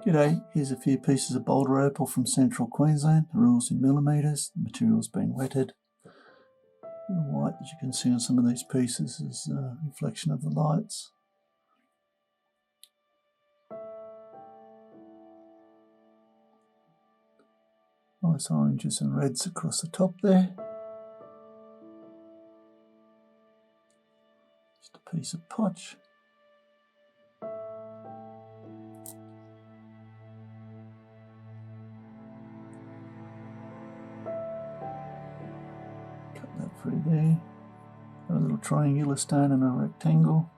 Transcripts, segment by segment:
G'day, here's a few pieces of Boulder Opal from central Queensland. The rule's in millimetres, the material's been wetted. The white that you can see on some of these pieces is a reflection of the lights. Nice oranges and reds across the top there. Just a piece of potch. Cut that through there. A little triangular stone and a rectangle.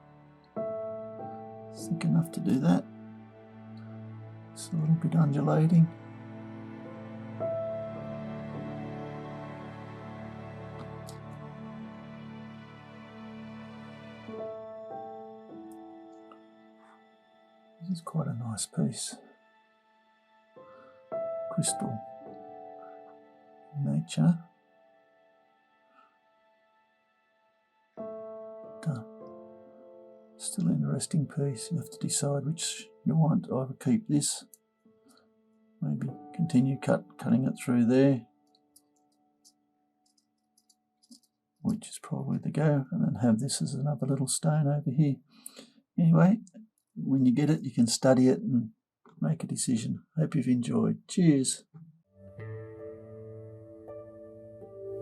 It's thick enough to do that. It's a little bit undulating. This is quite a nice piece. Crystal nature. Done. Still an interesting piece. You have to decide which you want. I would keep this. Maybe continue cutting it through there, which is probably the go, and then have this as another little stone over here. Anyway, when you get it, you can study it and make a decision. Hope you've enjoyed. Cheers.